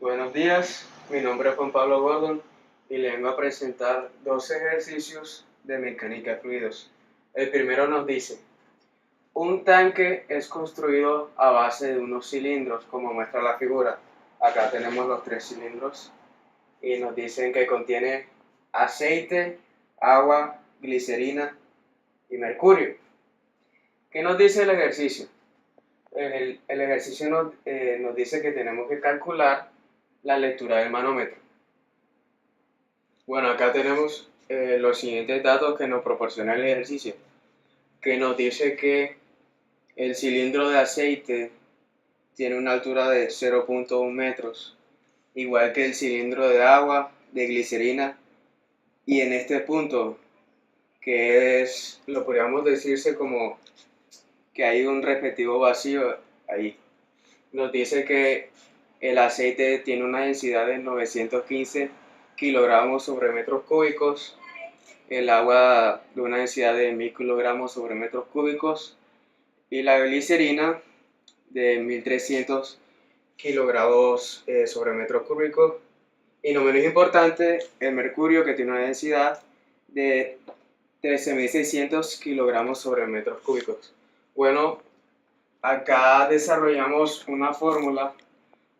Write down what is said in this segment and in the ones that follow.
Buenos días, mi nombre es Juan Pablo Gordon y le vengo a presentar dos ejercicios de mecánica de fluidos. El primero nos dice, un tanque es construido a base de unos cilindros, como muestra la figura. Acá tenemos los tres cilindros y nos dicen que contiene aceite, agua, glicerina y mercurio. ¿Qué nos dice el ejercicio? El ejercicio nos dice que tenemos que calcular la lectura del manómetro. Bueno, acá tenemos los siguientes datos que nos proporciona el ejercicio, que nos dice que el cilindro de aceite tiene una altura de 0.1 metros, igual que el cilindro de agua, de glicerina, y en este punto, que es, lo podríamos decirse como que hay un respectivo vacío ahí, nos dice que el aceite tiene una densidad de 915 kilogramos sobre metros cúbicos, el agua de una densidad de 1000 kilogramos sobre metros cúbicos y la glicerina de 1300 kilogramos sobre metros cúbicos. Y no menos importante, el mercurio, que tiene una densidad de 13.600 kilogramos sobre metros cúbicos. Bueno, acá desarrollamos una fórmula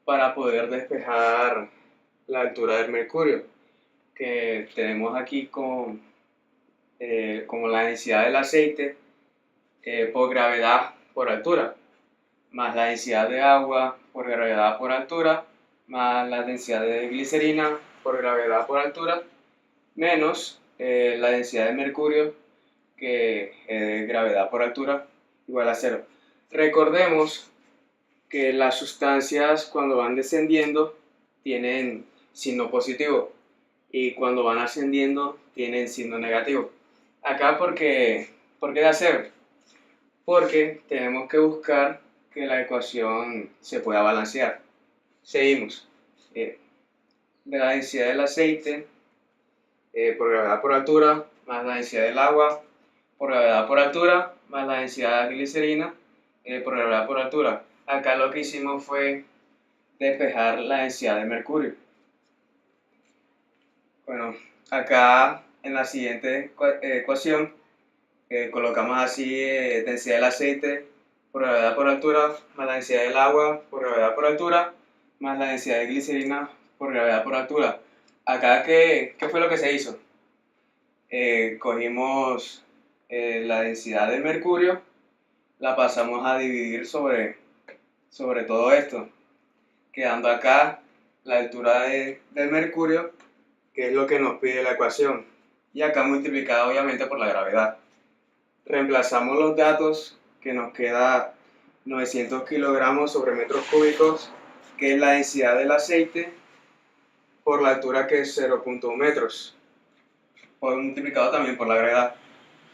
para poder despejar la altura del mercurio, que tenemos aquí como la densidad del aceite por gravedad por altura, más la densidad de agua por gravedad por altura, más la densidad de glicerina por gravedad por altura, menos la densidad de mercurio, que es gravedad por altura, igual a cero. Recordemos que las sustancias cuando van descendiendo tienen signo positivo y cuando van ascendiendo tienen signo negativo. Acá ¿por qué da cero? Porque tenemos que buscar que la ecuación se pueda balancear. Seguimos. De la densidad del aceite por gravedad por altura más la densidad del agua por gravedad por altura más la densidad de glicerina por gravedad por altura. Acá lo que hicimos fue despejar la densidad de mercurio. Bueno, acá en la siguiente ecuación colocamos así densidad del aceite por gravedad por altura más la densidad del agua por gravedad por altura más la densidad de glicerina por gravedad por altura. Acá, ¿qué fue lo que se hizo? Cogimos la densidad del mercurio, la pasamos a dividir sobre todo esto, quedando acá la altura del mercurio, que es lo que nos pide la ecuación, y acá multiplicado obviamente por la gravedad. Reemplazamos los datos, que nos queda 900 kilogramos sobre metros cúbicos, que es la densidad del aceite, por la altura, que es 0.1 metros, multiplicado también por la gravedad,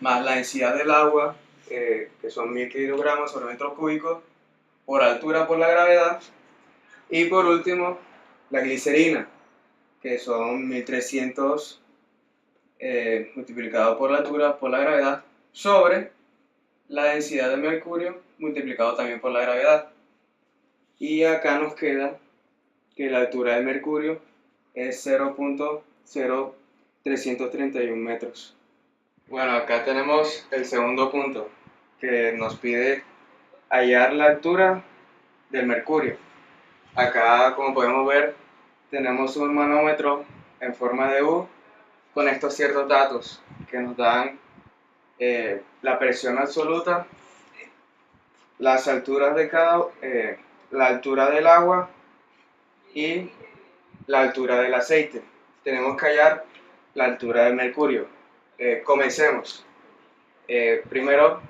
más la densidad del agua, que son 1000 kilogramos sobre metros cúbicos, por altura por la gravedad, y por último la glicerina, que son 1300 multiplicado por la altura por la gravedad, sobre la densidad de mercurio multiplicado también por la gravedad. Y acá nos queda que la altura del mercurio es 0.0331 metros. Bueno, acá tenemos el segundo punto, que nos pide hallar la altura del mercurio. Acá, como podemos ver, tenemos un manómetro en forma de U con estos ciertos datos que nos dan la presión absoluta, las alturas de la altura del agua y la altura del aceite. Tenemos que hallar la altura del mercurio. Comencemos. Primero,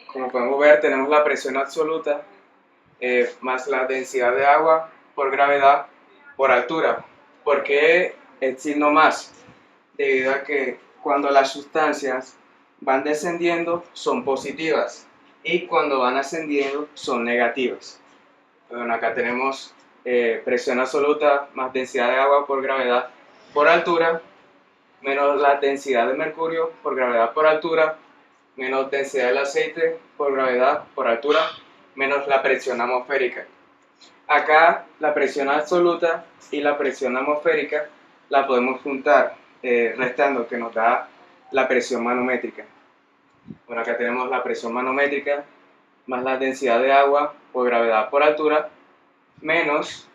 como podemos ver, tenemos la presión absoluta más la densidad de agua por gravedad por altura. ¿Por qué el signo más? Debido a que cuando las sustancias van descendiendo son positivas y cuando van ascendiendo son negativas. Bueno, acá tenemos presión absoluta más densidad de agua por gravedad por altura, menos la densidad de mercurio por gravedad por altura, menos densidad del aceite por gravedad por altura, menos la presión atmosférica. Acá la presión absoluta y la presión atmosférica la podemos juntar, restando, que nos da la presión manométrica. Bueno, acá tenemos la presión manométrica más la densidad de agua por gravedad por altura menos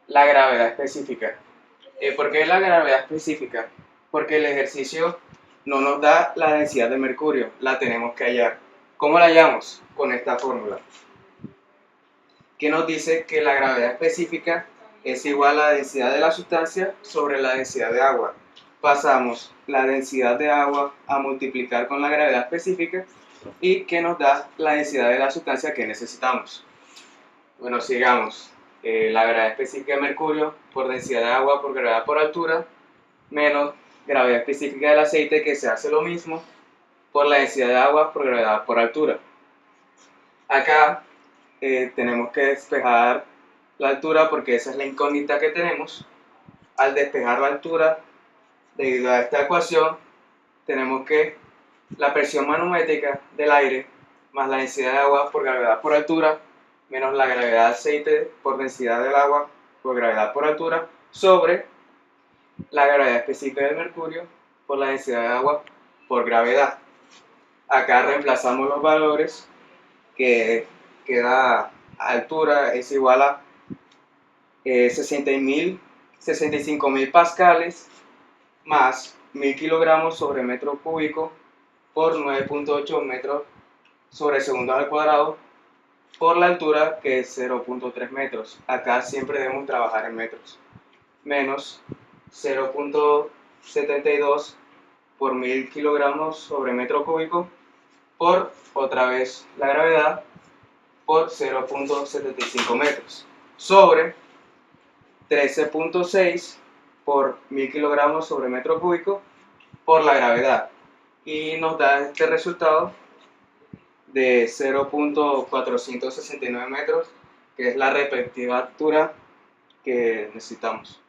la gravedad específica. ¿Por qué la gravedad específica? Porque el ejercicio no nos da la densidad de mercurio, la tenemos que hallar. ¿Cómo la hallamos? Con esta fórmula, que nos dice que la gravedad específica es igual a la densidad de la sustancia sobre la densidad de agua. Pasamos la densidad de agua a multiplicar con la gravedad específica y que nos da la densidad de la sustancia que necesitamos. Bueno, sigamos. La gravedad específica de mercurio por densidad de agua por gravedad por altura menos gravedad específica del aceite, que se hace lo mismo por la densidad de agua por gravedad por altura. Acá tenemos que despejar la altura porque esa es la incógnita que tenemos. Al despejar la altura, debido a esta ecuación, tenemos que la presión manométrica del aire más la densidad de agua por gravedad por altura menos la gravedad del aceite por densidad del agua por gravedad por altura sobre la gravedad específica del mercurio por la densidad de agua por gravedad. Acá reemplazamos los valores, que queda altura es igual a 65.000 pascales más 1.000 kilogramos sobre metro cúbico por 9.8 metros sobre segundos al cuadrado por la altura, que es 0.3 metros. Acá siempre debemos trabajar en metros. Menos 0.72 por 1.000 kilogramos sobre metro cúbico por, otra vez, la gravedad por 0.75 metros sobre 13.6 por 1.000 kilogramos sobre metro cúbico por la gravedad, y nos da este resultado de 0.469 metros, que es la respectiva altura que necesitamos.